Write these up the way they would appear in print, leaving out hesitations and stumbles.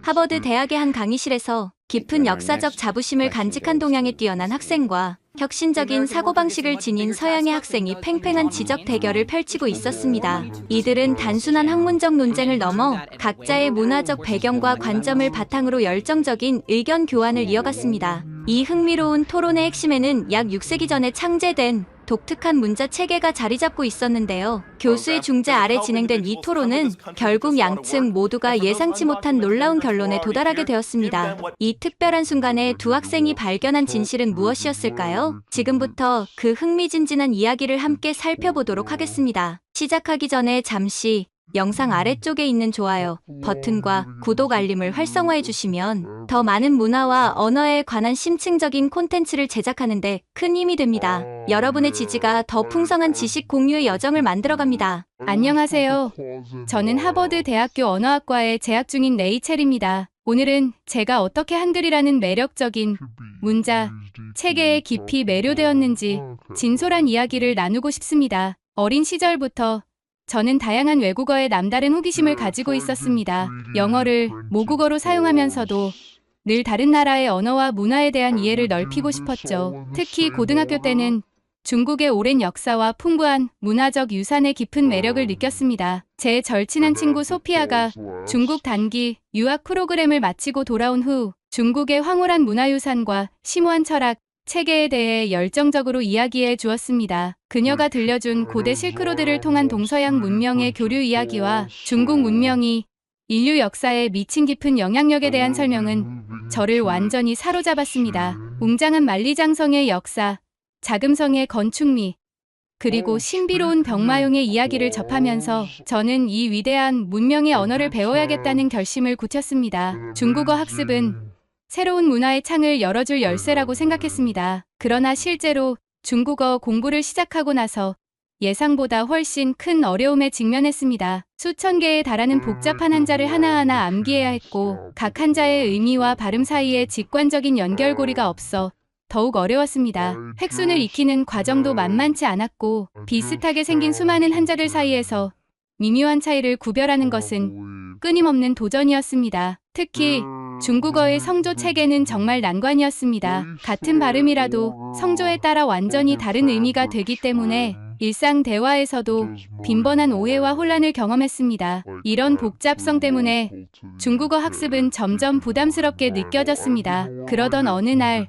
하버드 대학의 한 강의실에서 깊은 역사적 자부심을 간직한 동양에 뛰어난 학생과 혁신적인 사고방식을 지닌 서양의 학생이 팽팽한 지적 대결을 펼치고 있었습니다. 이들은 단순한 학문적 논쟁을 넘어 각자의 문화적 배경과 관점을 바탕으로 열정적인 의견 교환을 이어갔습니다. 이 흥미로운 토론의 핵심에는 약 6세기 전에 창제된 독특한 문자 체계가 자리 잡고 있었는데요. 교수의 중재 아래 진행된 이 토론은 결국 양측 모두가 예상치 못한 놀라운 결론에 도달하게 되었습니다. 이 특별한 순간에 두 학생이 발견한 진실은 무엇이었을까요? 지금부터 그 흥미진진한 이야기를 함께 살펴보도록 하겠습니다. 시작하기 전에 잠시 영상 아래쪽에 있는 좋아요 버튼과 구독 알림을 활성화해 주시면 더 많은 문화와 언어에 관한 심층적인 콘텐츠를 제작하는 데 큰 힘이 됩니다. 여러분의 지지가 더 풍성한 지식 공유의 여정을 만들어갑니다. 안녕하세요. 저는 하버드 대학교 언어학과에 재학 중인 레이첼입니다. 오늘은 제가 어떻게 한글이라는 매력적인 문자, 체계에 깊이 매료되었는지 진솔한 이야기를 나누고 싶습니다. 어린 시절부터 저는 다양한 외국어에 남다른 호기심을 가지고 있었습니다. 영어를 모국어로 사용하면서도 늘 다른 나라의 언어와 문화에 대한 이해를 넓히고 싶었죠. 특히 고등학교 때는 중국의 오랜 역사와 풍부한 문화적 유산의 깊은 매력을 느꼈습니다. 제 절친한 친구 소피아가 중국 단기 유학 프로그램을 마치고 돌아온 후 중국의 황홀한 문화유산과 심오한 철학, 체계에 대해 열정적으로 이야기해 주었습니다. 그녀가 들려준 고대 실크로드를 통한 동서양 문명의 교류 이야기와 중국 문명이 인류 역사에 미친 깊은 영향력에 대한 설명은 저를 완전히 사로잡았습니다. 웅장한 만리장성의 역사, 자금성의 건축미, 그리고 신비로운 병마용의 이야기를 접하면서 저는 이 위대한 문명의 언어를 배워야겠다는 결심을 굳혔습니다. 중국어 학습은 새로운 문화의 창을 열어줄 열쇠라고 생각했습니다. 그러나 실제로 중국어 공부를 시작하고 나서 예상보다 훨씬 큰 어려움에 직면했습니다. 수천 개에 달하는 복잡한 한자를 하나하나 암기해야 했고 각 한자의 의미와 발음 사이에 직관적인 연결고리가 없어 더욱 어려웠습니다. 획순을 익히는 과정도 만만치 않았고 비슷하게 생긴 수많은 한자들 사이에서 미묘한 차이를 구별하는 것은 끊임없는 도전이었습니다. 특히 중국어의 성조 체계는 정말 난관이었습니다. 같은 발음이라도 성조에 따라 완전히 다른 의미가 되기 때문에 일상 대화에서도 빈번한 오해와 혼란을 경험했습니다. 이런 복잡성 때문에 중국어 학습은 점점 부담스럽게 느껴졌습니다. 그러던 어느 날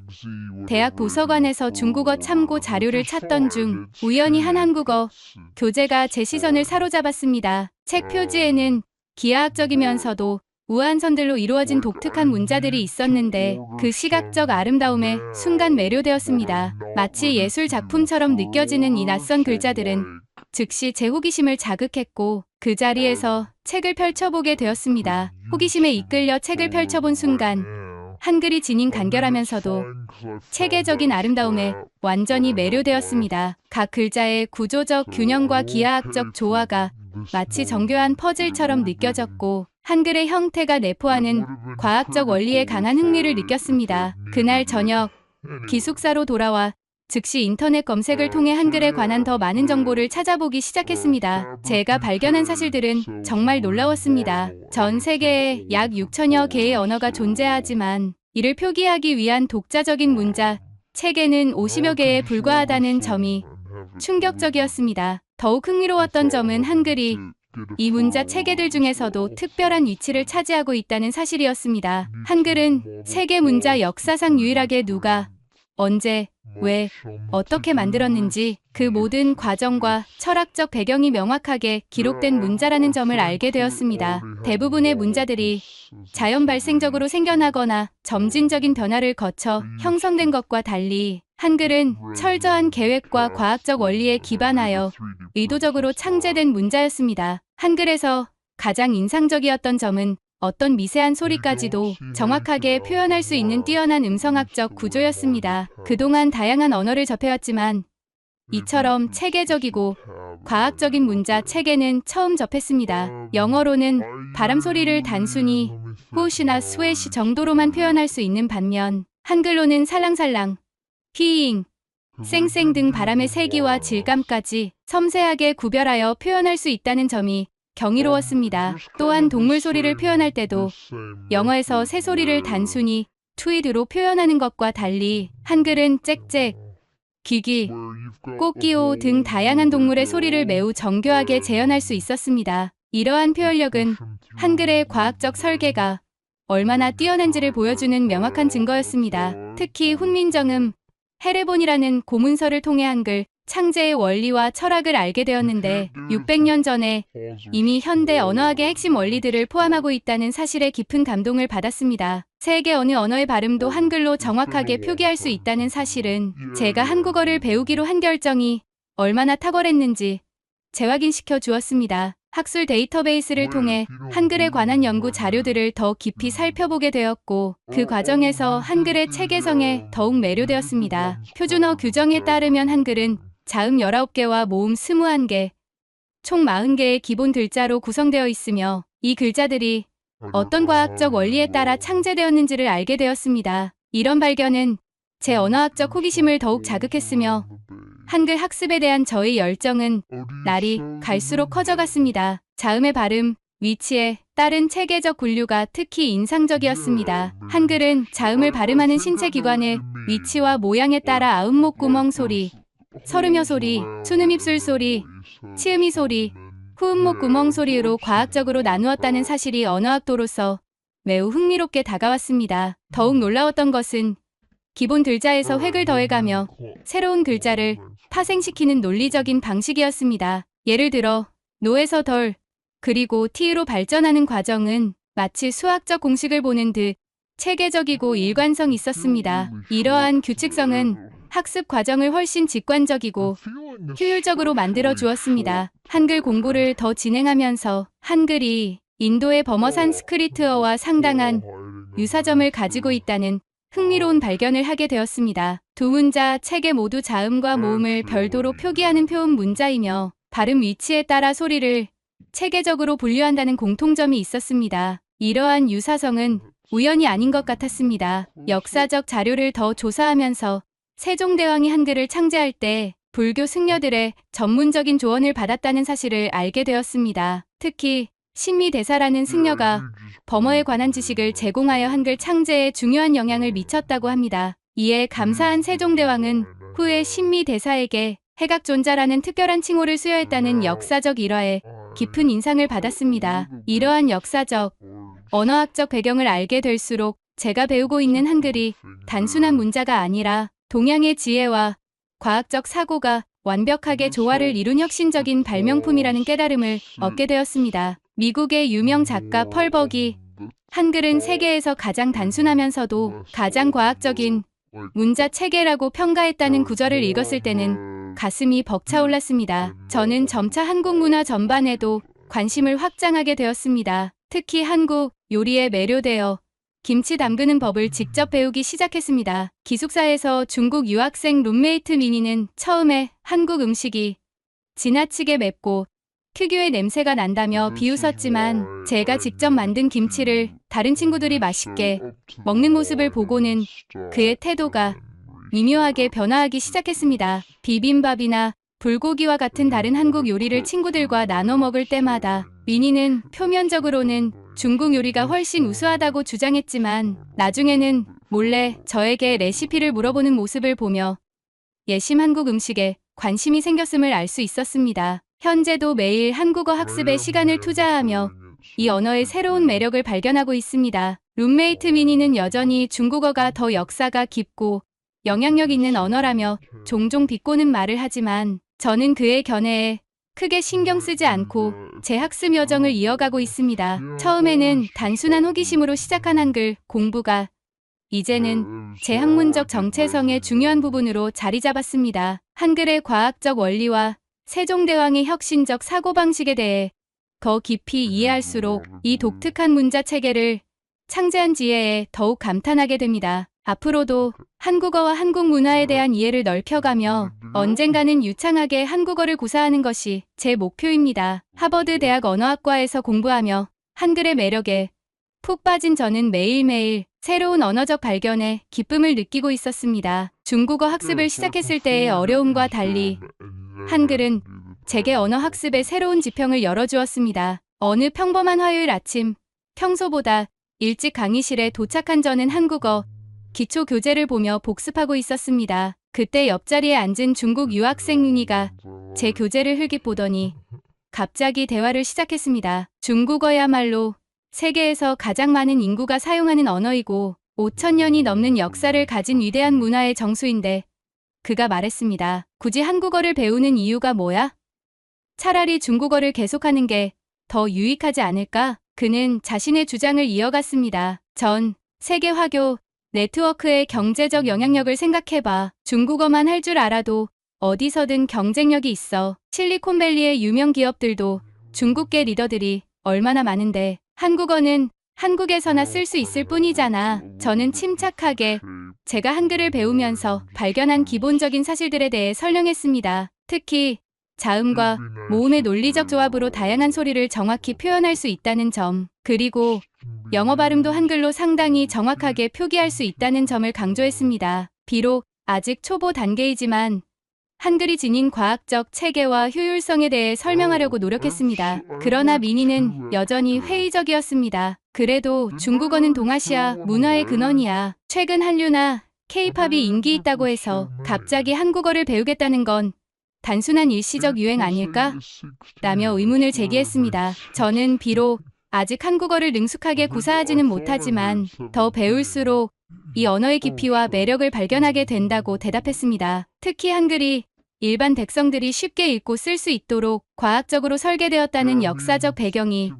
대학 도서관에서 중국어 참고 자료를 찾던 중 우연히 한 한국어 교재가 제 시선을 사로잡았습니다. 책 표지에는 기하학적이면서도 우아한 선들로 이루어진 독특한 문자들이 있었는데 그 시각적 아름다움에 순간 매료되었습니다. 마치 예술 작품처럼 느껴지는 이 낯선 글자들은 즉시 제 호기심을 자극했고 그 자리에서 책을 펼쳐보게 되었습니다. 호기심에 이끌려 책을 펼쳐본 순간 한글이 지닌 간결하면서도 체계적인 아름다움에 완전히 매료되었습니다. 각 글자의 구조적 균형과 기하학적 조화가 마치 정교한 퍼즐처럼 느껴졌고 한글의 형태가 내포하는 과학적 원리에 강한 흥미를 느꼈습니다. 그날 저녁 기숙사로 돌아와 즉시 인터넷 검색을 통해 한글에 관한 더 많은 정보를 찾아보기 시작했습니다. 제가 발견한 사실들은 정말 놀라웠습니다. 전 세계에 약 6천여 개의 언어가 존재하지만 이를 표기하기 위한 독자적인 문자, 체계는 50여 개에 불과하다는 점이 충격적이었습니다. 더욱 흥미로웠던 점은 한글이 이 문자 체계들 중에서도 특별한 위치를 차지하고 있다는 사실이었습니다. 한글은 세계 문자 역사상 유일하게 누가, 언제, 왜, 어떻게 만들었는지 그 모든 과정과 철학적 배경이 명확하게 기록된 문자라는 점을 알게 되었습니다. 대부분의 문자들이 자연 발생적으로 생겨나거나 점진적인 변화를 거쳐 형성된 것과 달리 한글은 철저한 계획과 과학적 원리에 기반하여 의도적으로 창제된 문자였습니다. 한글에서 가장 인상적이었던 점은 어떤 미세한 소리까지도 정확하게 표현할 수 있는 뛰어난 음성학적 구조였습니다. 그동안 다양한 언어를 접해왔지만 이처럼 체계적이고 과학적인 문자 체계는 처음 접했습니다. 영어로는 바람 소리를 단순히 후시나 스웨시 정도로만 표현할 수 있는 반면 한글로는 살랑살랑, 휘잉, 쌩쌩 등 바람의 세기와 질감까지 섬세하게 구별하여 표현할 수 있다는 점이 경이로웠습니다. 또한 동물 소리를 표현할 때도 영어에서 새 소리를 단순히 트윗으로 표현하는 것과 달리 한글은 짹짹, 귀귀, 꽃기호 등 다양한 동물의 소리를 매우 정교하게 재현할 수 있었습니다. 이러한 표현력은 한글의 과학적 설계가 얼마나 뛰어난지를 보여주는 명확한 증거였습니다. 특히 훈민정음, 헤레본이라는 고문서를 통해 한글 창제의 원리와 철학을 알게 되었는데 600년 전에 이미 현대 언어학의 핵심 원리들을 포함하고 있다는 사실에 깊은 감동을 받았습니다. 세계 어느 언어의 발음도 한글로 정확하게 표기할 수 있다는 사실은 제가 한국어를 배우기로 한 결정이 얼마나 탁월했는지 재확인시켜 주었습니다. 학술 데이터베이스를 통해 한글에 관한 연구 자료들을 더 깊이 살펴보게 되었고 그 과정에서 한글의 체계성에 더욱 매료되었습니다. 표준어 규정에 따르면 한글은 자음 19개와 모음 21개, 총 40개의 기본 글자로 구성되어 있으며 이 글자들이 어떤 과학적 원리에 따라 창제되었는지를 알게 되었습니다. 이런 발견은 제 언어학적 호기심을 더욱 자극했으며 한글 학습에 대한 저의 열정은 날이 갈수록 커져갔습니다. 자음의 발음, 위치에 따른 체계적 분류가 특히 인상적이었습니다. 한글은 자음을 발음하는 신체 기관의 위치와 모양에 따라 아음목 구멍 소리, 설음여 소리, 순음입술 소리, 치음이 소리, 후음목 구멍 소리로 과학적으로 나누었다는 사실이 언어학도로서 매우 흥미롭게 다가왔습니다. 더욱 놀라웠던 것은 기본 글자에서 획을 더해가며 새로운 글자를 파생시키는 논리적인 방식이었습니다. 예를 들어 노에서 덜, 그리고 t로 발전하는 과정은 마치 수학적 공식을 보는 듯 체계적이고 일관성 있었습니다. 이러한 규칙성은 학습 과정을 훨씬 직관적이고 효율적으로 만들어 주었습니다. 한글 공부를 더 진행하면서 한글이 인도의 버머 산스크리트어와 상당한 유사점을 가지고 있다는 흥미로운 발견을 하게 되었습니다. 두 문자, 체계 모두 자음과 모음을 별도로 표기하는 표음 문자이며 발음 위치에 따라 소리를 체계적으로 분류한다는 공통점이 있었습니다. 이러한 유사성은 우연이 아닌 것 같았습니다. 역사적 자료를 더 조사하면서 세종대왕이 한글을 창제할 때 불교 승려들의 전문적인 조언을 받았다는 사실을 알게 되었습니다. 특히 신미대사라는 승려가 버머에 관한 지식을 제공하여 한글 창제에 중요한 영향을 미쳤다고 합니다. 이에 감사한 세종대왕은 후에 신미대사에게 해각존자라는 특별한 칭호를 수여했다는 역사적 일화에 깊은 인상을 받았습니다. 이러한 역사적, 언어학적 배경을 알게 될수록 제가 배우고 있는 한글이 단순한 문자가 아니라 동양의 지혜와 과학적 사고가 완벽하게 조화를 이룬 혁신적인 발명품이라는 깨달음을 얻게 되었습니다. 미국의 유명 작가 펄 버기, 한글은 세계에서 가장 단순하면서도 가장 과학적인 문자 체계라고 평가했다는 구절을 읽었을 때는 가슴이 벅차올랐습니다. 저는 점차 한국 문화 전반에도 관심을 확장하게 되었습니다. 특히 한국 요리에 매료되어 김치 담그는 법을 직접 배우기 시작했습니다. 기숙사에서 중국 유학생 룸메이트 미니는 처음에 한국 음식이 지나치게 맵고 특유의 냄새가 난다며 비웃었지만 제가 직접 만든 김치를 다른 친구들이 맛있게 먹는 모습을 보고는 그의 태도가 미묘하게 변화하기 시작했습니다. 비빔밥이나 불고기와 같은 다른 한국 요리를 친구들과 나눠 먹을 때마다 미니는 표면적으로는 중국 요리가 훨씬 우수하다고 주장했지만 나중에는 몰래 저에게 레시피를 물어보는 모습을 보며 예심 한국 음식에 관심이 생겼음을 알 수 있었습니다. 현재도 매일 한국어 학습에 시간을 투자하며 이 언어의 새로운 매력을 발견하고 있습니다. 룸메이트 미니는 여전히 중국어가 더 역사가 깊고 영향력 있는 언어라며 종종 비꼬는 말을 하지만 저는 그의 견해에 크게 신경 쓰지 않고 제 학습 여정을 이어가고 있습니다. 처음에는 단순한 호기심으로 시작한 한글 공부가 이제는 제 학문적 정체성의 중요한 부분으로 자리 잡았습니다. 한글의 과학적 원리와 세종대왕의 혁신적 사고방식에 대해 더 깊이 이해할수록 이 독특한 문자 체계를 창제한 지혜에 더욱 감탄하게 됩니다. 앞으로도 한국어와 한국 문화에 대한 이해를 넓혀가며 언젠가는 유창하게 한국어를 구사하는 것이 제 목표입니다. 하버드 대학 언어학과에서 공부하며 한글의 매력에 푹 빠진 저는 매일매일 새로운 언어적 발견에 기쁨을 느끼고 있었습니다. 중국어 학습을 시작했을 때의 어려움과 달리 한글은 제게 언어 학습의 새로운 지평을 열어주었습니다. 어느 평범한 화요일 아침, 평소보다 일찍 강의실에 도착한 저는 한국어 기초 교재를 보며 복습하고 있었습니다. 그때 옆자리에 앉은 중국 유학생 윤희가 제 교재를 흘깃보더니 갑자기 대화를 시작했습니다. 중국어야말로 세계에서 가장 많은 인구가 사용하는 언어이고 5,000년이 넘는 역사를 가진 위대한 문화의 정수인데, 그가 말했습니다. 굳이 한국어를 배우는 이유가 뭐야? 차라리 중국어를 계속하는 게 더 유익하지 않을까? 그는 자신의 주장을 이어갔습니다. 전 세계 화교 네트워크의 경제적 영향력을 생각해봐. 중국어만 할 줄 알아도 어디서든 경쟁력이 있어. 실리콘밸리의 유명 기업들도 중국계 리더들이 얼마나 많은데 한국어는 한국에서나 쓸 수 있을 뿐이잖아. 저는 침착하게 제가 한글을 배우면서 발견한 기본적인 사실들에 대해 설명했습니다. 특히 자음과 모음의 논리적 조합으로 다양한 소리를 정확히 표현할 수 있다는 점, 그리고 영어 발음도 한글로 상당히 정확하게 표기할 수 있다는 점을 강조했습니다. 비록 아직 초보 단계이지만 한글이 지닌 과학적 체계와 효율성에 대해 설명하려고 노력했습니다. 그러나 민희는 여전히 회의적이었습니다. 그래도 중국어는 동아시아 문화의 근원이야. 최근 한류나 K-팝이 인기 있다고 해서 갑자기 한국어를 배우겠다는 건 단순한 일시적 유행 아닐까? 라며 의문을 제기했습니다. 저는 비록 아직 한국어를 능숙하게 구사하지는 못하지만 더 배울수록 이 언어의 깊이와 매력을 발견하게 된다고 대답했습니다. 특히 한글이 일반 백성들이 쉽게 읽고 쓸 수 있도록 과학적으로 설계되었다는 역사적 배경이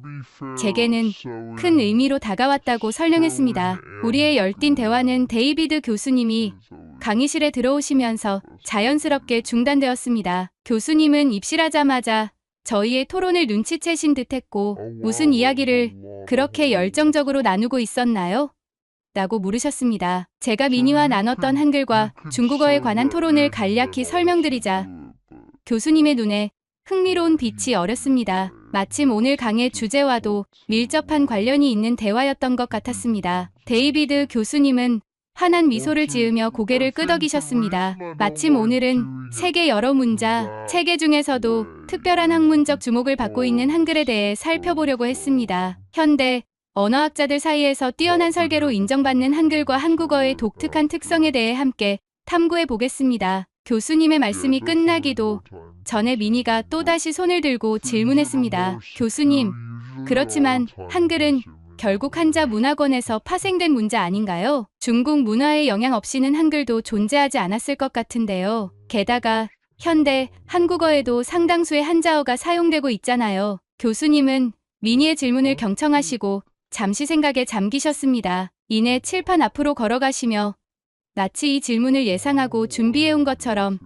제게는 큰 의미로 다가왔다고 설명했습니다. 우리의 열띤 대화는 데이비드 교수님이 강의실에 들어오시면서 자연스럽게 중단되었습니다. 교수님은 입실하자마자 저희의 토론을 눈치채신 듯했고, 무슨 이야기를 그렇게 열정적으로 나누고 있었나요? 라고 물으셨습니다. 제가 민희와 나눴던 한글과 중국어에 관한 토론을 간략히 설명드리자 교수님의 눈에 흥미로운 빛이 어렸습니다. 마침 오늘 강의 주제와도 밀접한 관련이 있는 대화였던 것 같았습니다. 데이비드 교수님은 환한 미소를 지으며 고개를 끄덕이셨습니다. 마침 오늘은 세계 여러 문자, 체계 중에서도 특별한 학문적 주목을 받고 있는 한글에 대해 살펴보려고 했습니다. 현대 언어학자들 사이에서 뛰어난 설계로 인정받는 한글과 한국어의 독특한 특성에 대해 함께 탐구해 보겠습니다. 교수님의 말씀이 끝나기도 전에 민희가 또다시 손을 들고 질문했습니다. 교수님, 그렇지만 한글은 결국 한자 문화권에서 파생된 문자 아닌가요? 중국 문화의 영향 없이는 한글도 존재하지 않았을 것 같은데요. 게다가 현대 한국어에도 상당수의 한자어가 사용되고 있잖아요. 교수님은 민희의 질문을 경청하시고 잠시 생각에 잠기셨습니다. 이내 칠판 앞으로 걸어가시며 마치 이 질문을 예상하고 준비해온 것처럼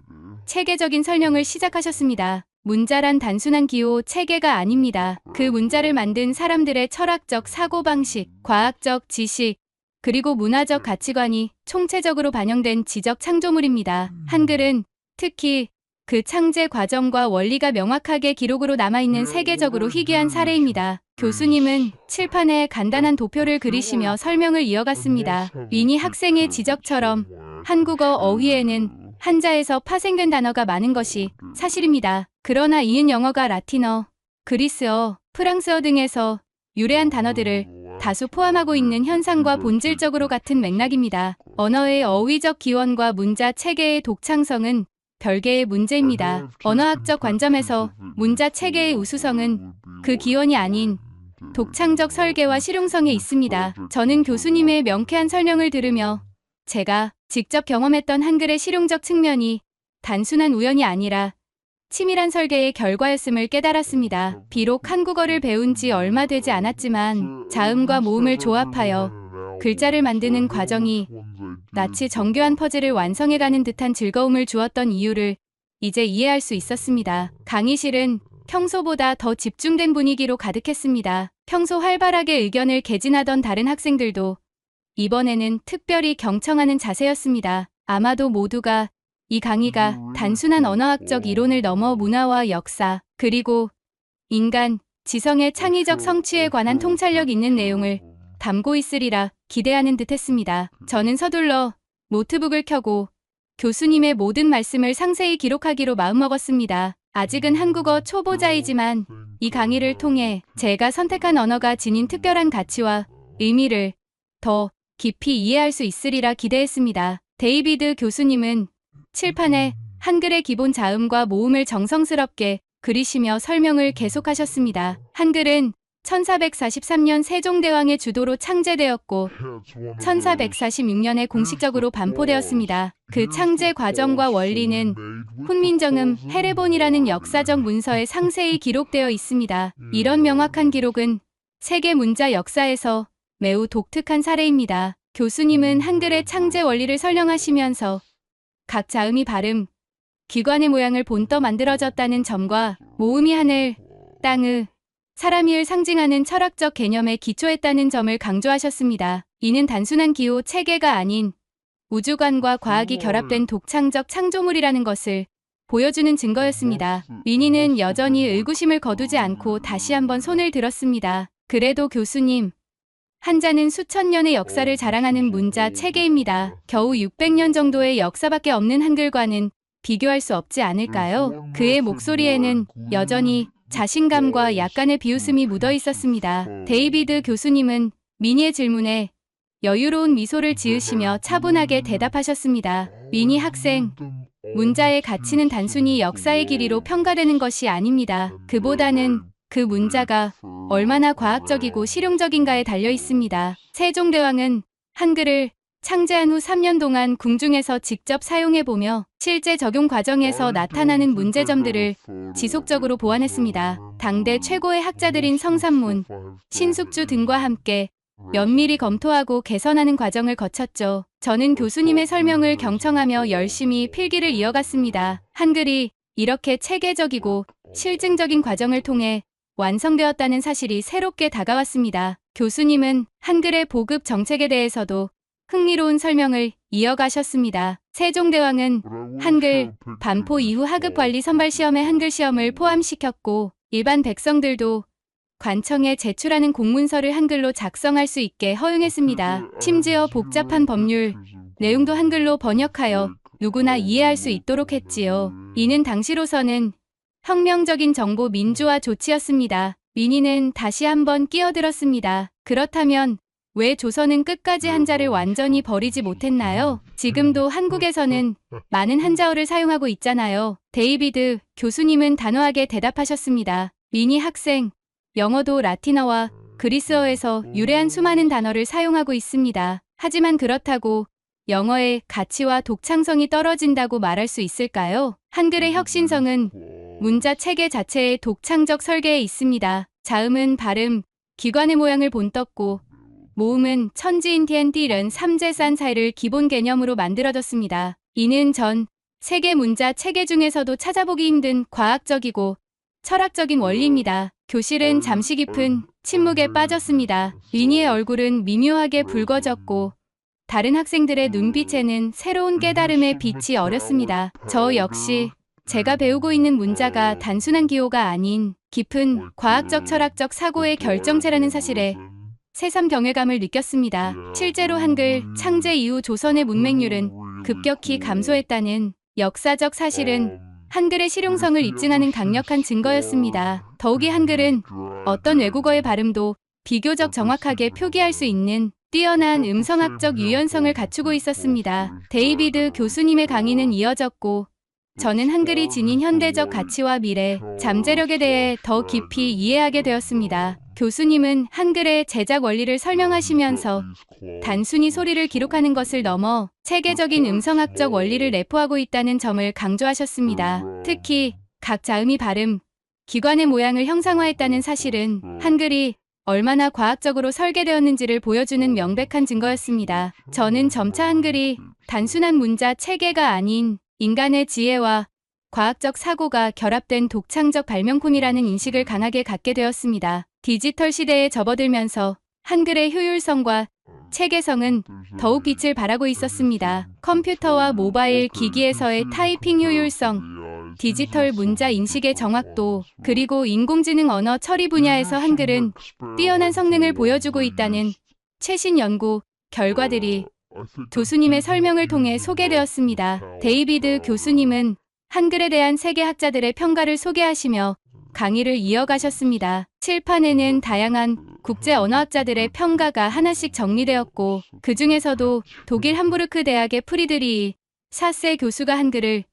체계적인 설명을 시작하셨습니다. 문자란 단순한 기호, 체계가 아닙니다. 그 문자를 만든 사람들의 철학적 사고방식, 과학적 지식, 그리고 문화적 가치관이 총체적으로 반영된 지적 창조물입니다. 한글은 특히 그 창제 과정과 원리가 명확하게 기록으로 남아있는 세계적으로 희귀한 사례입니다. 교수님은 칠판에 간단한 도표를 그리시며 설명을 이어갔습니다. 민희 학생의 지적처럼 한국어 어휘에는 한자에서 파생된 단어가 많은 것이 사실입니다. 그러나 이은 영어가 라틴어, 그리스어, 프랑스어 등에서 유래한 단어들을 다수 포함하고 있는 현상과 본질적으로 같은 맥락입니다. 언어의 어휘적 기원과 문자 체계의 독창성은 별개의 문제입니다. 언어학적 관점에서 문자 체계의 우수성은 그 기원이 아닌 독창적 설계와 실용성에 있습니다. 저는 교수님의 명쾌한 설명을 들으며 제가 직접 경험했던 한글의 실용적 측면이 단순한 우연이 아니라 치밀한 설계의 결과였음을 깨달았습니다. 비록 한국어를 배운 지 얼마 되지 않았지만 자음과 모음을 조합하여 글자를 만드는 과정이 마치 정교한 퍼즐을 완성해가는 듯한 즐거움을 주었던 이유를 이제 이해할 수 있었습니다. 강의실은 평소보다 더 집중된 분위기로 가득했습니다. 평소 활발하게 의견을 개진하던 다른 학생들도 이번에는 특별히 경청하는 자세였습니다. 아마도 모두가 이 강의가 단순한 언어학적 이론을 넘어 문화와 역사, 그리고 인간, 지성의 창의적 성취에 관한 통찰력 있는 내용을 담고 있으리라 기대하는 듯했습니다. 저는 서둘러 노트북을 켜고 교수님의 모든 말씀을 상세히 기록하기로 마음먹었습니다. 아직은 한국어 초보자이지만 이 강의를 통해 제가 선택한 언어가 지닌 특별한 가치와 의미를 더 깊이 이해할 수 있으리라 기대했습니다. 데이비드 교수님은 칠판에 한글의 기본 자음과 모음을 정성스럽게 그리시며 설명을 계속하셨습니다. 한글은 1443년 세종대왕의 주도로 창제되었고 1446년에 공식적으로 반포되었습니다. 그 창제 과정과 원리는 훈민정음 해례본이라는 역사적 문서에 상세히 기록되어 있습니다. 이런 명확한 기록은 세계 문자 역사에서 매우 독특한 사례입니다. 교수님은 한글의 창제 원리를 설명하시면서 각 자음이 발음, 기관의 모양을 본떠 만들어졌다는 점과 모음이 하늘, 땅의, 사람이을 상징하는 철학적 개념에 기초했다는 점을 강조하셨습니다. 이는 단순한 기호 체계가 아닌 우주관과 과학이 결합된 독창적 창조물이라는 것을 보여주는 증거였습니다. 윈니는 여전히 의구심을 거두지 않고 다시 한번 손을 들었습니다. 그래도 교수님, 한자는 수천 년의 역사를 자랑하는 문자 체계입니다. 겨우 600년 정도의 역사밖에 없는 한글과는 비교할 수 없지 않을까요? 그의 목소리에는 여전히 자신감과 약간의 비웃음이 묻어 있었습니다. 데이비드 교수님은 미니의 질문에 여유로운 미소를 지으시며 차분하게 대답하셨습니다. 미니 학생, 문자의 가치는 단순히 역사의 길이로 평가되는 것이 아닙니다. 그보다는 그 문자가 얼마나 과학적이고 실용적인가에 달려 있습니다. 세종대왕은 한글을 창제한 후 3년 동안 궁중에서 직접 사용해보며 실제 적용 과정에서 나타나는 문제점들을 지속적으로 보완했습니다. 당대 최고의 학자들인 성삼문, 신숙주 등과 함께 면밀히 검토하고 개선하는 과정을 거쳤죠. 저는 교수님의 설명을 경청하며 열심히 필기를 이어갔습니다. 한글이 이렇게 체계적이고 실증적인 과정을 통해 완성되었다는 사실이 새롭게 다가왔습니다. 교수님은 한글의 보급 정책에 대해서도 흥미로운 설명을 이어가셨습니다. 세종대왕은 한글 반포 이후 하급관리 선발시험에 한글 시험을 포함시켰고 일반 백성들도 관청에 제출하는 공문서를 한글로 작성할 수 있게 허용했습니다. 심지어 복잡한 법률 내용도 한글로 번역하여 누구나 이해할 수 있도록 했지요. 이는 당시로서는 혁명적인 정보 민주화 조치였습니다. 민희는 다시 한번 끼어들었습니다. 그렇다면 왜 조선은 끝까지 한자를 완전히 버리지 못했나요? 지금도 한국에서는 많은 한자어를 사용하고 있잖아요. 데이비드 교수님은 단호하게 대답하셨습니다. 미니 학생, 영어도 라틴어와 그리스어에서 유래한 수많은 단어를 사용하고 있습니다. 하지만 그렇다고 영어의 가치와 독창성이 떨어진다고 말할 수 있을까요? 한글의 혁신성은 문자 체계 자체의 독창적 설계에 있습니다. 자음은 발음, 기관의 모양을 본떴고 모음은 천지인티엔티런 3제산 사이를 기본 개념으로 만들어졌습니다. 이는 전 세계 문자 체계 중에서도 찾아보기 힘든 과학적이고 철학적인 원리입니다. 교실은 잠시 깊은 침묵에 빠졌습니다. 윈니의 얼굴은 미묘하게 붉어졌고 다른 학생들의 눈빛에는 새로운 깨달음의 빛이 어렸습니다. 저 역시 제가 배우고 있는 문자가 단순한 기호가 아닌 깊은 과학적 철학적 사고의 결정체라는 사실에 새삼 경외감을 느꼈습니다. 실제로 한글 창제 이후 조선의 문맹률은 급격히 감소했다는 역사적 사실은 한글의 실용성을 입증하는 강력한 증거였습니다. 더욱이 한글은 어떤 외국어의 발음도 비교적 정확하게 표기할 수 있는 뛰어난 음성학적 유연성을 갖추고 있었습니다. 데이비드 교수님의 강의는 이어졌고 저는 한글이 지닌 현대적 가치와 미래, 잠재력에 대해 더 깊이 이해하게 되었습니다. 교수님은 한글의 제작 원리를 설명하시면서 단순히 소리를 기록하는 것을 넘어 체계적인 음성학적 원리를 내포하고 있다는 점을 강조하셨습니다. 특히 각 자음이 발음, 기관의 모양을 형상화했다는 사실은 한글이 얼마나 과학적으로 설계되었는지를 보여주는 명백한 증거였습니다. 저는 점차 한글이 단순한 문자 체계가 아닌 인간의 지혜와 과학적 사고가 결합된 독창적 발명품이라는 인식을 강하게 갖게 되었습니다. 디지털 시대에 접어들면서 한글의 효율성과 체계성은 더욱 빛을 발하고 있었습니다. 컴퓨터와 모바일 기기에서의 타이핑 효율성, 디지털 문자 인식의 정확도, 그리고 인공지능 언어 처리 분야에서 한글은 뛰어난 성능을 보여주고 있다는 최신 연구 결과들이 교수님의 설명을 통해 소개되었습니다. 데이비드 교수님은 한글에 대한 세계 학자들의 평가를 소개하시며 강의를 이어가셨습니다. 칠판에는 다양한 국제 언어학자들의 평가가 하나씩 정리되었고 그 중에서도 독일 함부르크 대학의 프리드리히 샤세 교수가 한글을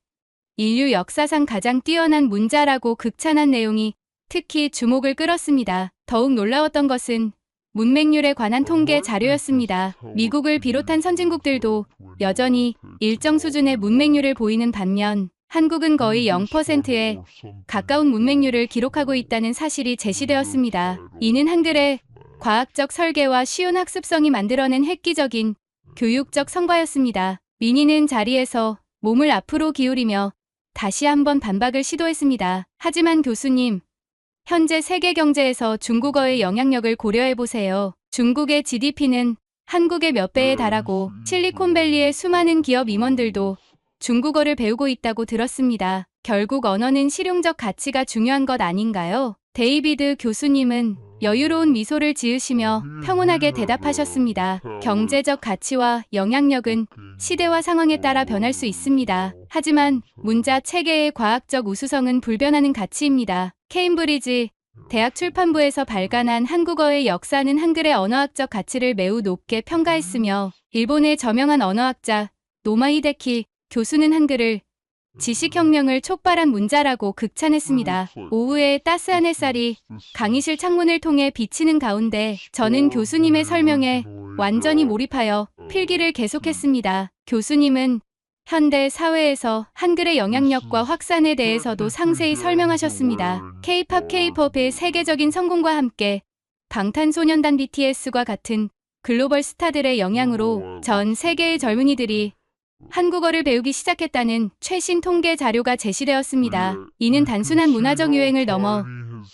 인류 역사상 가장 뛰어난 문자라고 극찬한 내용이 특히 주목을 끌었습니다. 더욱 놀라웠던 것은 문맹률에 관한 통계 자료였습니다. 미국을 비롯한 선진국들도 여전히 일정 수준의 문맹률을 보이는 반면 한국은 거의 0%에 가까운 문맹률을 기록하고 있다는 사실이 제시되었습니다. 이는 한글의 과학적 설계와 쉬운 학습성이 만들어낸 획기적인 교육적 성과였습니다. 민희는 자리에서 몸을 앞으로 기울이며 다시 한번 반박을 시도했습니다. 하지만 교수님, 현재 세계 경제에서 중국어의 영향력을 고려해보세요. 중국의 GDP는 한국의 몇 배에 달하고 실리콘밸리의 수많은 기업 임원들도 중국어를 배우고 있다고 들었습니다. 결국 언어는 실용적 가치가 중요한 것 아닌가요? 데이비드 교수님은 여유로운 미소를 지으시며 평온하게 대답하셨습니다. 경제적 가치와 영향력은 시대와 상황에 따라 변할 수 있습니다. 하지만 문자 체계의 과학적 우수성은 불변하는 가치입니다. 케임브리지 대학 출판부에서 발간한 한국어의 역사는 한글의 언어학적 가치를 매우 높게 평가했으며 일본의 저명한 언어학자 노마 히데키 교수는 한글을 지식혁명을 촉발한 문자라고 극찬했습니다. 오후에 따스한 햇살이 강의실 창문을 통해 비치는 가운데 저는 교수님의 설명에 완전히 몰입하여 필기를 계속했습니다. 교수님은 현대 사회에서 한글의 영향력과 확산에 대해서도 상세히 설명하셨습니다. K-팝의 세계적인 성공과 함께 방탄소년단 BTS과 같은 글로벌 스타들의 영향으로 전 세계의 젊은이들이 한국어를 배우기 시작했다는 최신 통계 자료가 제시되었습니다. 이는 단순한 문화적 유행을 넘어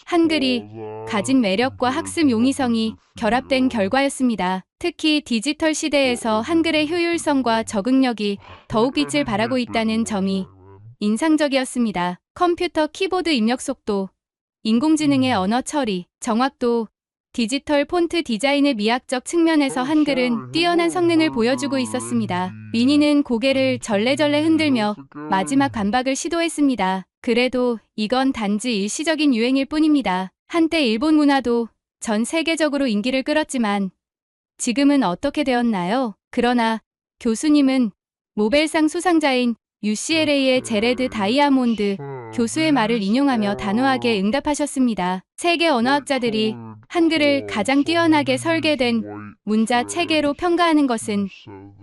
한글이 가진 매력과 학습 용이성이 결합된 결과였습니다. 특히 디지털 시대에서 한글의 효율성과 적응력이 더욱 빛을 발하고 있다는 점이 인상적이었습니다. 컴퓨터 키보드 입력 속도, 인공지능의 언어 처리, 정확도, 디지털 폰트 디자인의 미학적 측면에서 한글은 뛰어난 성능을 보여주고 있었습니다. 민희는 고개를 절레절레 흔들며 마지막 반박을 시도했습니다. 그래도 이건 단지 일시적인 유행일 뿐입니다. 한때 일본 문화도 전 세계적으로 인기를 끌었지만 지금은 어떻게 되었나요? 그러나 교수님은 모벨상 수상자인 UCLA의 제레드 다이아몬드 교수의 말을 인용하며 단호하게 응답하셨습니다. 세계 언어학자들이 한글을 가장 뛰어나게 설계된 문자 체계로 평가하는 것은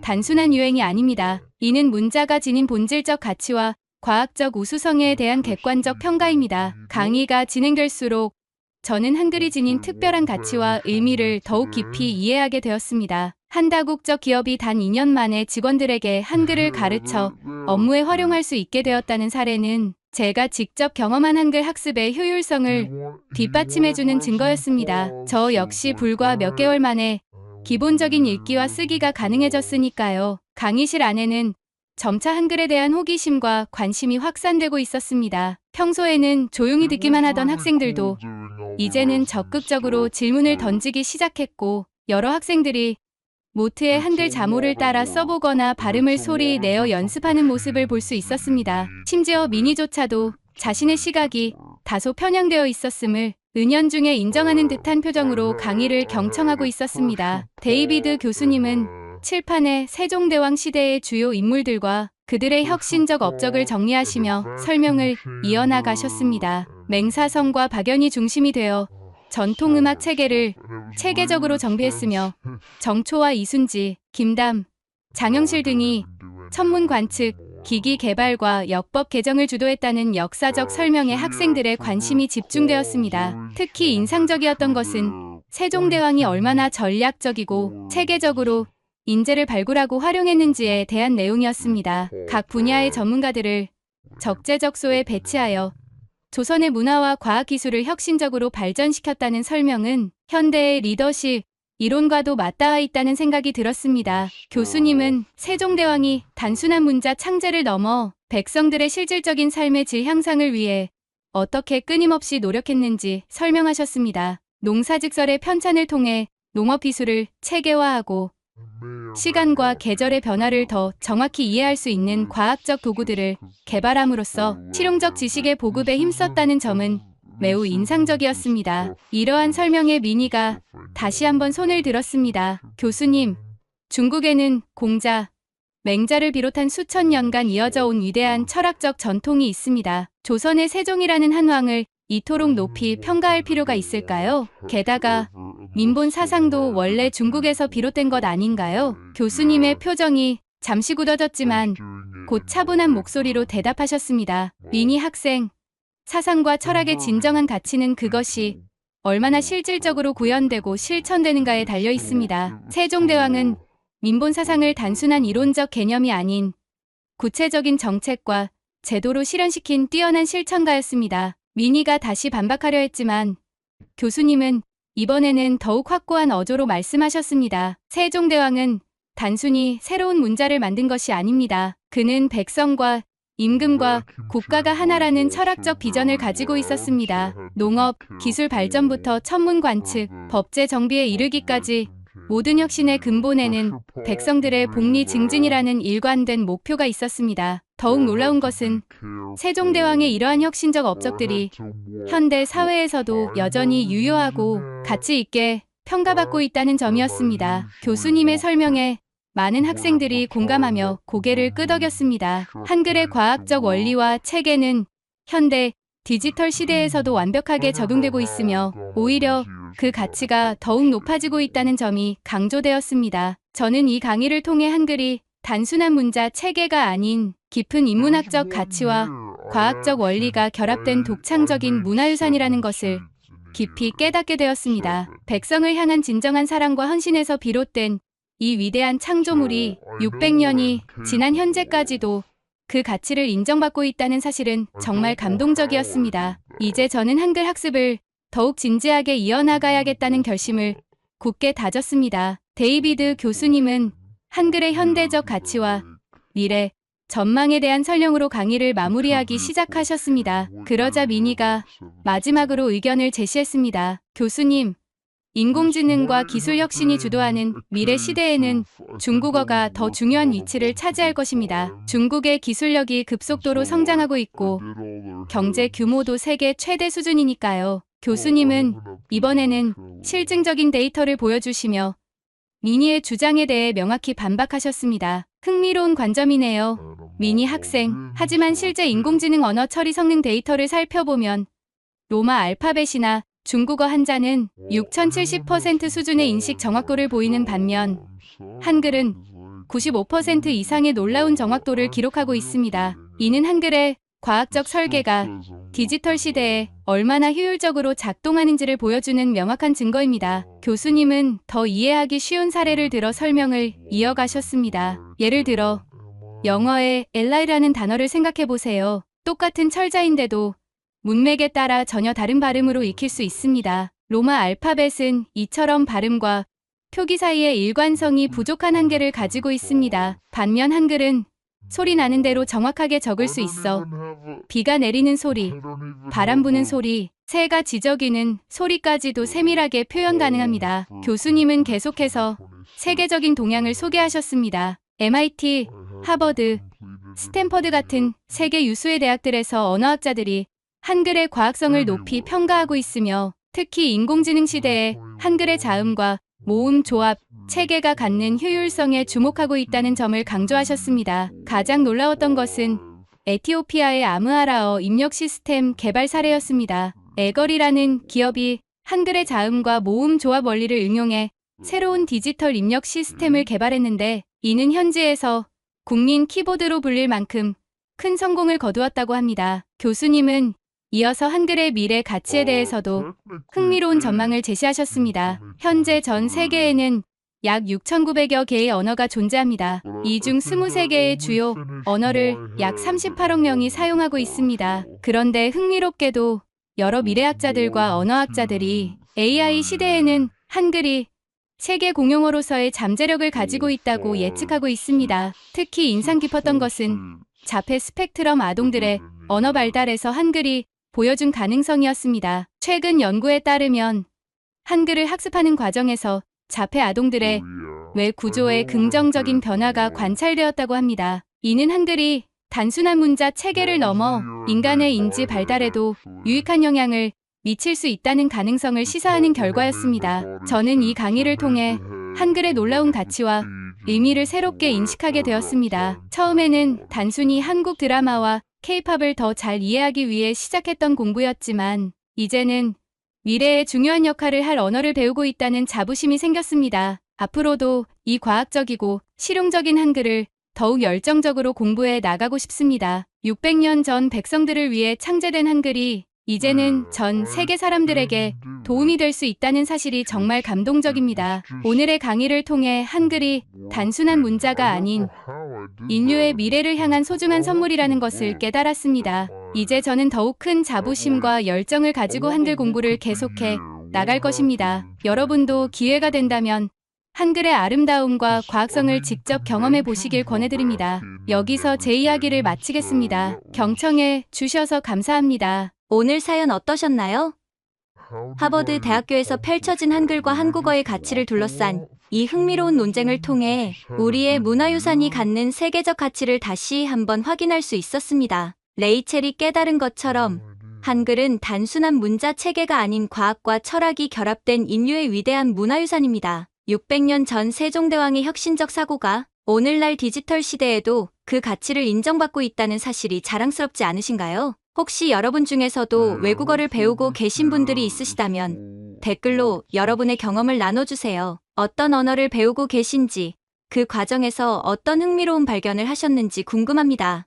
단순한 유행이 아닙니다. 이는 문자가 지닌 본질적 가치와 과학적 우수성에 대한 객관적 평가입니다. 강의가 진행될수록 저는 한글이 지닌 특별한 가치와 의미를 더욱 깊이 이해하게 되었습니다. 한 다국적 기업이 단 2년 만에 직원들에게 한글을 가르쳐 업무에 활용할 수 있게 되었다는 사례는 제가 직접 경험한 한글 학습의 효율성을 뒷받침해주는 증거였습니다. 저 역시 불과 몇 개월 만에 기본적인 읽기와 쓰기가 가능해졌으니까요. 강의실 안에는 점차 한글에 대한 호기심과 관심이 확산되고 있었습니다. 평소에는 조용히 듣기만 하던 학생들도 이제는 적극적으로 질문을 던지기 시작했고 여러 학생들이 모트의 한글 자모를 따라 써보거나 발음을 소리 내어 연습하는 모습을 볼 수 있었습니다. 심지어 민희조차도 자신의 시각이 다소 편향되어 있었음을 은연중에 인정하는 듯한 표정으로 강의를 경청하고 있었습니다. 데이비드 교수님은 칠판에 세종대왕 시대의 주요 인물들과 그들의 혁신적 업적을 정리하시며 설명을 이어나가셨습니다. 맹사성과 박연이 중심이 되어 전통음악 체계를 체계적으로 정비했으며 정초와 이순지, 김담, 장영실 등이 천문 관측, 기기 개발과 역법 개정을 주도했다는 역사적 설명에 학생들의 관심이 집중되었습니다. 특히 인상적이었던 것은 세종대왕이 얼마나 전략적이고 체계적으로 인재를 발굴하고 활용했는지에 대한 내용이었습니다. 각 분야의 전문가들을 적재적소에 배치하여 조선의 문화와 과학기술을 혁신적으로 발전시켰다는 설명은 현대의 리더십 이론과도 맞닿아 있다는 생각이 들었습니다. 교수님은 세종대왕이 단순한 문자 창제를 넘어 백성들의 실질적인 삶의 질 향상을 위해 어떻게 끊임없이 노력했는지 설명하셨습니다. 농사직설의 편찬을 통해 농업기술을 체계화하고 시간과 계절의 변화를 더 정확히 이해할 수 있는 과학적 도구들을 개발함으로써 실용적 지식의 보급에 힘썼다는 점은 매우 인상적이었습니다. 이러한 설명에 미니가 다시 한번 손을 들었습니다. 교수님, 중국에는 공자, 맹자를 비롯한 수천 년간 이어져 온 위대한 철학적 전통이 있습니다. 조선의 세종이라는 한 왕을 이토록 높이 평가할 필요가 있을까요? 게다가 민본 사상도 원래 중국에서 비롯된 것 아닌가요? 교수님의 표정이 잠시 굳어졌지만 곧 차분한 목소리로 대답하셨습니다. 미니 학생, 사상과 철학의 진정한 가치는 그것이 얼마나 실질적으로 구현되고 실천되는가에 달려 있습니다. 세종대왕은 민본 사상을 단순한 이론적 개념이 아닌 구체적인 정책과 제도로 실현시킨 뛰어난 실천가였습니다. 미니가 다시 반박하려 했지만 교수님은 이번에는 더욱 확고한 어조로 말씀하셨습니다. 세종대왕은 단순히 새로운 문자를 만든 것이 아닙니다. 그는 백성과 임금과 국가가 하나라는 철학적 비전을 가지고 있었습니다. 농업, 기술 발전부터 천문 관측, 법제 정비에 이르기까지 모든 혁신의 근본에는 백성들의 복리 증진이라는 일관된 목표가 있었습니다. 더욱 놀라운 것은 세종대왕의 이러한 혁신적 업적들이 현대 사회에서도 여전히 유효하고 가치 있게 평가받고 있다는 점이었습니다. 교수님의 설명에 많은 학생들이 공감하며 고개를 끄덕였습니다. 한글의 과학적 원리와 체계는 현대 디지털 시대에서도 완벽하게 적용되고 있으며 오히려 그 가치가 더욱 높아지고 있다는 점이 강조되었습니다. 저는 이 강의를 통해 한글이 단순한 문자 체계가 아닌 깊은 인문학적 가치와 과학적 원리가 결합된 독창적인 문화유산이라는 것을 깊이 깨닫게 되었습니다. 백성을 향한 진정한 사랑과 헌신에서 비롯된 이 위대한 창조물이 600년이 지난 현재까지도 그 가치를 인정받고 있다는 사실은 정말 감동적이었습니다. 이제 저는 한글 학습을 더욱 진지하게 이어나가야겠다는 결심을 굳게 다졌습니다. 데이비드 교수님은 한글의 현대적 가치와 미래, 전망에 대한 설명으로 강의를 마무리하기 시작하셨습니다. 그러자 미니가 마지막으로 의견을 제시했습니다. 교수님, 인공지능과 기술 혁신이 주도하는 미래 시대에는 중국어가 더 중요한 위치를 차지할 것입니다. 중국의 기술력이 급속도로 성장하고 있고 경제 규모도 세계 최대 수준이니까요. 교수님은 이번에는 실증적인 데이터를 보여주시며 미니의 주장에 대해 명확히 반박하셨습니다. 흥미로운 관점이네요. 미니 학생, 하지만 실제 인공지능 언어 처리 성능 데이터를 살펴보면 로마 알파벳이나 중국어 한자는 6070% 수준의 인식 정확도를 보이는 반면 한글은 95% 이상의 놀라운 정확도를 기록하고 있습니다. 이는 한글의 과학적 설계가 디지털 시대에 얼마나 효율적으로 작동하는지를 보여주는 명확한 증거입니다. 교수님은 더 이해하기 쉬운 사례를 들어 설명을 이어가셨습니다. 예를 들어 영어의 ally라는 단어를 생각해 보세요. 똑같은 철자인데도 문맥에 따라 전혀 다른 발음으로 익힐 수 있습니다. 로마 알파벳은 이처럼 발음과 표기 사이의 일관성이 부족한 한계를 가지고 있습니다. 반면 한글은 소리 나는 대로 정확하게 적을 수 있어 비가 내리는 소리, 바람 부는 소리, 새가 지저귀는 소리까지도 세밀하게 표현 가능합니다. 교수님은 계속해서 세계적인 동향을 소개하셨습니다. MIT, 하버드, 스탠퍼드 같은 세계 유수의 대학들에서 언어학자들이 한글의 과학성을 높이 평가하고 있으며 특히 인공지능 시대에 한글의 자음과 모음 조합, 체계가 갖는 효율성에 주목하고 있다는 점을 강조하셨습니다. 가장 놀라웠던 것은 에티오피아의 아므하라어 입력 시스템 개발 사례였습니다. 에걸이라는 기업이 한글의 자음과 모음 조합 원리를 응용해 새로운 디지털 입력 시스템을 개발했는데 이는 현지에서 국민 키보드로 불릴 만큼 큰 성공을 거두었다고 합니다. 교수님은 이어서 한글의 미래 가치에 대해서도 흥미로운 전망을 제시하셨습니다. 현재 전 세계에는 약 6,900여 개의 언어가 존재합니다. 이 중 23개의 주요 언어를 약 38억 명이 사용하고 있습니다. 그런데 흥미롭게도 여러 미래학자들과 언어학자들이 AI 시대에는 한글이 세계 공용어로서의 잠재력을 가지고 있다고 예측하고 있습니다. 특히 인상 깊었던 것은 자폐 스펙트럼 아동들의 언어 발달에서 한글이 보여준 가능성이었습니다. 최근 연구에 따르면 한글을 학습하는 과정에서 자폐 아동들의 뇌 구조에 긍정적인 변화가 관찰되었다고 합니다. 이는 한글이 단순한 문자 체계를 넘어 인간의 인지 발달에도 유익한 영향을 미칠 수 있다는 가능성을 시사하는 결과였습니다. 저는 이 강의를 통해 한글의 놀라운 가치와 의미를 새롭게 인식하게 되었습니다. 처음에는 단순히 한국 드라마와 K-팝을 더 잘 이해하기 위해 시작했던 공부였지만 이제는 미래에 중요한 역할을 할 언어를 배우고 있다는 자부심이 생겼습니다. 앞으로도 이 과학적이고 실용적인 한글을 더욱 열정적으로 공부해 나가고 싶습니다. 600년 전 백성들을 위해 창제된 한글이 이제는 전 세계 사람들에게 도움이 될 수 있다는 사실이 정말 감동적입니다. 오늘의 강의를 통해 한글이 단순한 문자가 아닌 인류의 미래를 향한 소중한 선물이라는 것을 깨달았습니다. 이제 저는 더욱 큰 자부심과 열정을 가지고 한글 공부를 계속해 나갈 것입니다. 여러분도 기회가 된다면 한글의 아름다움과 과학성을 직접 경험해 보시길 권해드립니다. 여기서 제 이야기를 마치겠습니다. 경청해 주셔서 감사합니다. 오늘 사연 어떠셨나요? 하버드 대학교에서 펼쳐진 한글과 한국어의 가치를 둘러싼 이 흥미로운 논쟁을 통해 우리의 문화유산이 갖는 세계적 가치를 다시 한번 확인할 수 있었습니다. 레이첼이 깨달은 것처럼 한글은 단순한 문자 체계가 아닌 과학과 철학이 결합된 인류의 위대한 문화유산입니다. 600년 전 세종대왕의 혁신적 사고가 오늘날 디지털 시대에도 그 가치를 인정받고 있다는 사실이 자랑스럽지 않으신가요? 혹시 여러분 중에서도 외국어를 배우고 계신 분들이 있으시다면 댓글로 여러분의 경험을 나눠주세요. 어떤 언어를 배우고 계신지, 그 과정에서 어떤 흥미로운 발견을 하셨는지 궁금합니다.